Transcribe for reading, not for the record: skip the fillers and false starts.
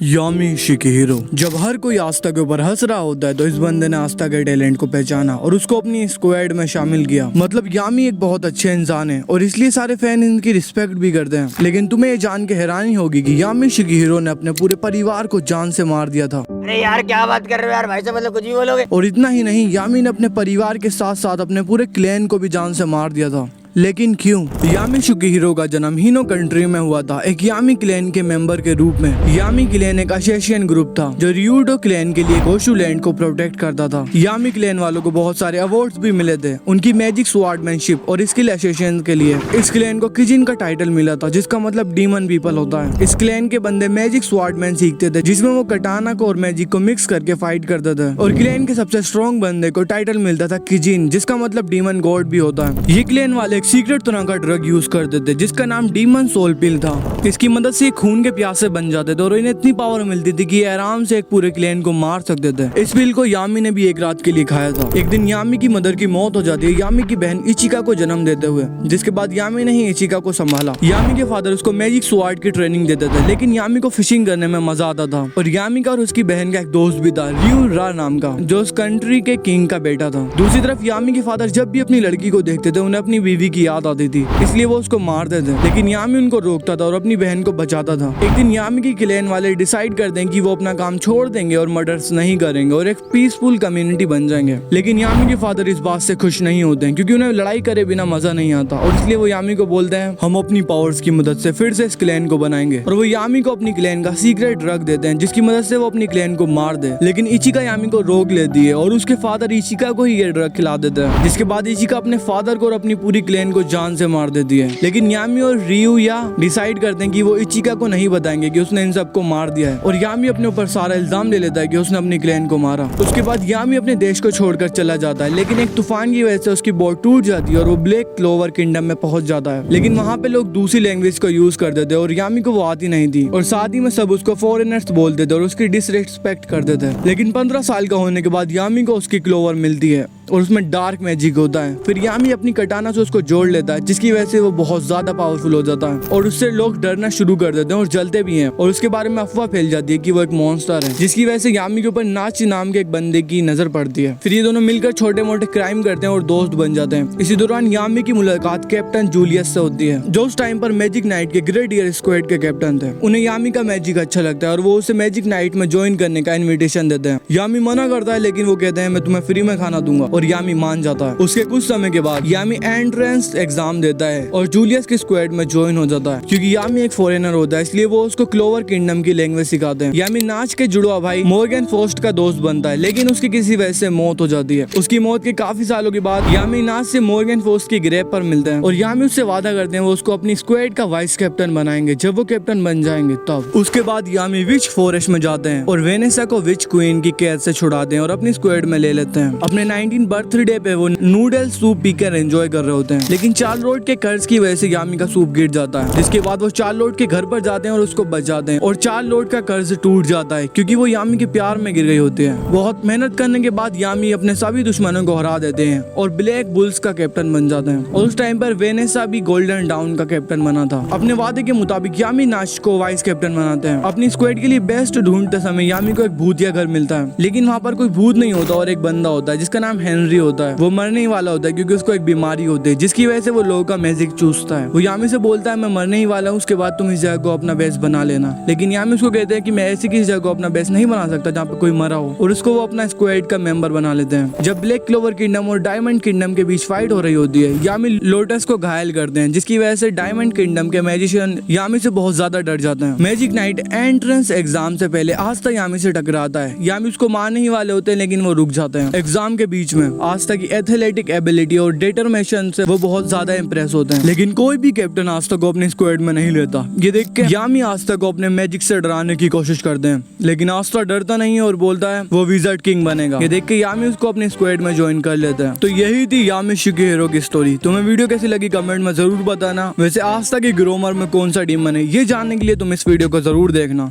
यामी शिकिहिरो। जब हर कोई आस्था के ऊपर हंस रहा होता है तो इस बंदे ने आस्था के टैलेंट को पहचाना और उसको अपनी स्क्वाड में शामिल किया। मतलब यामी एक बहुत अच्छे इंसान है और इसलिए सारे फैन इनकी रिस्पेक्ट भी करते हैं। लेकिन तुम्हें ये जान के हैरानी होगी कि यामी शिकिहिरो ने अपने पूरे परिवार को जान से मार दिया था। अरे यार क्या बात कर रहे हो यार, भाई साहब मतलब कुछ भी बोलोगे। और इतना ही नहीं, यामी ने अपने परिवार के साथ साथ अपने पूरे क्लैन को भी जान से मार दिया था। लेकिन क्यों? यामी शिकिहिरो का जन्म हिनो कंट्री में हुआ था, एक यामी क्लैन के मेंबर के रूप में। यामी क्लैन एक असेसियन ग्रुप था जो रियूडो क्लैन के लिए गोशु लैंड को प्रोटेक्ट करता था। यामी क्लैन वालों को बहुत सारे अवार्ड्स भी मिले थे उनकी मैजिक स्वॉर्डमैनशिप और स्किल एसेसियन के लिए। इस क्लैन को किजिन का टाइटल मिला था जिसका मतलब डीमन पीपल होता है। इस क्लैन के बंदे मैजिक स्वॉर्डमैन सीखते थे जिसमें वो कटाना को और मैजिक को मिक्स करके फाइट करते थे। और क्लैन के सबसे स्ट्रॉन्ग बंदे को टाइटल मिलता था किजिन, जिसका मतलब डीमन गॉड भी होता है। ये क्लैन वाले एक सीक्रेट तरह का ड्रग यूज करते थे जिसका नाम डीमन सोल पिल था। इसकी मदद से खून के प्यासे बन जाते थे और इन्हें इतनी पावर मिलती थी कि ये आराम से एक पूरे क्लैन को मार सकते थे। इस पिल को यामी ने भी एक रात के लिए खाया था। एक दिन यामी की मदर की मौत हो जाती है यामी की बहन इचिका को जन्म देते हुए, जिसके बाद यामी ने ही इचिका को संभाला। यामी के फादर उसको मैजिक स्वॉर्ड की ट्रेनिंग देते थे, लेकिन यामी को फिशिंग करने में मजा आता था। और यामी का और उसकी बहन का एक दोस्त भी था रियू रा नाम का, जो उस कंट्री के किंग का बेटा था। दूसरी तरफ यामी के फादर जब भी अपनी लड़की को देखते थे उन्हें अपनी बीवी की याद आती थी, इसलिए वो उसको मारते थे। लेकिन यामी उनको रोकता था और अपनी बहन को बचाता था। एक दिन यामी की क्लैन वाले डिसाइड करते हैं कि वो अपना काम छोड़ देंगे और मर्डर्स नहीं करेंगे और एक पीसफुल कम्युनिटी बन जाएंगे। लेकिन यामी के फादर इस बात से खुश नहीं होते हैं क्योंकि उन्हें लड़ाई करे बिना मजा नहीं आता, और इसलिए वो यामी को बोलते हैं हम अपनी पावर्स की मदद से फिर से इस क्लैन को बनाएंगे। और वो यामी को अपनी क्लैन का सीक्रेट ड्रग देते हैं जिसकी मदद से वो अपनी क्लैन को मार दे। लेकिन इचिका यामी को रोक लेती है और उसके फादर इचिका को ही ये ड्रग खिला देते हैं, जिसके बाद इचिका अपने फादर को और अपनी पूरी क्लैन को जान से मार देती है। लेकिन यामी और रियू या डिसाइड करते हैं कि वो इचिका को नहीं बताएंगे कि उसने इन सबको मार दिया है, और यामी अपने ऊपर सारा इल्जाम ले लेता है कि उसने अपनी क्लैन को मारा। उसके बाद यामी अपने देश को छोड़कर चला जाता है, लेकिन एक तूफान की वजह से उसकी बोट टूट जाती है और वो ब्लैक क्लोवर किंगडम में पहुंच जाता है। लेकिन वहाँ पे लोग दूसरी लैंग्वेज को यूज करते थे और यामी को वो आती नहीं थी, और साथ ही में सब उसको फॉरेनर्स बोलते थे और उसकी डिसरिस्पेक्ट करते थे। लेकिन 15 साल का होने के बाद यामी को उसकी क्लोवर मिलती है और उसमें डार्क मैजिक होता है। फिर यामी अपनी कटाना से उसको जोड़ लेता है जिसकी वजह से वो बहुत ज्यादा पावरफुल हो जाता है और उससे लोग डरना शुरू कर देते हैं और जलते भी हैं, और उसके बारे में अफवाह फैल जाती है कि वो एक मॉन्स्टर है, जिसकी वजह से यामी के ऊपर नाची नाम के एक बंदे की नजर पड़ती है। फिर ये दोनों मिलकर छोटे मोटे क्राइम करते हैं और दोस्त बन जाते हैं। इसी दौरान यामी की मुलाकात कैप्टन जूलियस से होती है जो उस टाइम पर मैजिक नाइट के ग्रेट ईयर स्क्वाड के कैप्टन थे। उन्हें यामी का मैजिक अच्छा लगता है और वो उसे मैजिक नाइट में ज्वाइन करने का इन्विटेशन देते हैं। यामी मना करता है लेकिन वो कहते हैं मैं तुम्हें फ्री में खाना दूंगा, और यामी मान जाता है। उसके कुछ समय के बाद यामी एंट्रेंस एग्जाम देता है और जूलियस के स्क्वाड में ज्वाइन हो जाता है। क्योंकि यामी एक फॉरेनर होता है इसलिए वो उसको क्लोवर किंगडम की लैंग्वेज सिखाते हैं। यामी नाच के जुड़वा भाई मॉर्गन फोस्ट का दोस्त बनता है, लेकिन उसकी किसी वजह से मौत हो जाती है। उसकी मौत के काफी सालों के बाद यामी नाच से मॉर्गन फोस्ट की ग्रेव पर मिलते हैं और यामी उससे वादा करते हैं वो उसको अपनी स्क्वाड का वाइस कैप्टन बनाएंगे जब वो कैप्टन बन जाएंगे तब। उसके बाद यामी विच फॉरेस्ट में जाते हैं और वेनेसा को विच क्वीन की कैद से छुड़ाते हैं और अपनी स्क्वाड में ले लेते हैं। अपने 19 बर्थडे पे वो नूडल सूप पीकर एंजॉय कर रहे होते हैं, लेकिन चार्लोट के कर्ज की वजह से यामी का सूप गिर जाता है, जिसके बाद वो चार्लोट के घर पर जाते हैं और उसको बचाते हैं, और चार्लोट का कर्ज टूट जाता है क्योंकि वो यामी के प्यार में गिर गई होती है। बहुत मेहनत करने के बाद यामी अपने सभी दुश्मनों को हरा देते हैं और ब्लैक बुल्स का कैप्टन बन जाते हैं। और उस टाइम पर वेनेसा भी गोल्डन डाउन का कैप्टन बना था। अपने वादे के मुताबिक यामी नाच को वाइस कैप्टन बनाते हैं। अपनी स्क्वाड के लिए बेस्ट ढूंढते समय यामी को एक भूतिया घर मिलता है, लेकिन वहाँ पर कोई भूत नहीं होता और एक बंदा होता है जिसका नाम हेनरी होता है। वो मरने ही वाला होता है क्योंकि उसको एक बीमारी होती है जिसकी वजह से वो लोगों का मैजिक चूसता है। वो यामी से बोलता है मैं मरने ही वाला हूँ, उसके बाद तुम इस जगह को अपना बेस बना लेना। लेकिन यामी उसको कहते हैं कि मैं ऐसी किसी जगह को अपना बेस नहीं बना सकता जहाँ पे कोई मरा हो, और उसको वो अपना स्क्वाड का मेंबर बना लेते हैं। जब ब्लैक क्लोवर किंगडम और डायमंड किंगडम के बीच फाइट हो रही होती है यामी लोटस को घायल करते हैं, जिसकी वजह से डायमंड किंगडम के मैजिशियन यामी से बहुत ज्यादा डर जाते हैं। मैजिक नाइट एंट्रेंस एग्जाम से पहले आस्था यामी से टकराता है। यामी उसको मारने ही वाले होते हैं लेकिन वो रुक जाते हैं। एग्जाम के बीच में आस्था की एथलेटिक एबिलिटी और डिटरमिनेशन से वो बहुत ज्यादा इंप्रेस होते हैं, लेकिन कोई भी कैप्टन आस्था को अपने स्क्वाड में नहीं लेता। ये देख के यामी आस्था को अपने मैजिक से डराने की कोशिश करते हैं, लेकिन आस्था डरता नहीं है और बोलता है वो विजार्ड किंग बनेगा। ये देख के यामी उसको अपने स्क्वाड में ज्वाइन कर लेते हैं। तो यही थी यामी शिकिहिरो की स्टोरी। तुम्हें वीडियो कैसी लगी कमेंट में जरूर बताना। वैसे आस्था की ग्रोमर में कौन सा डीमन है ये जानने के लिए तुम इस वीडियो को जरूर देखना।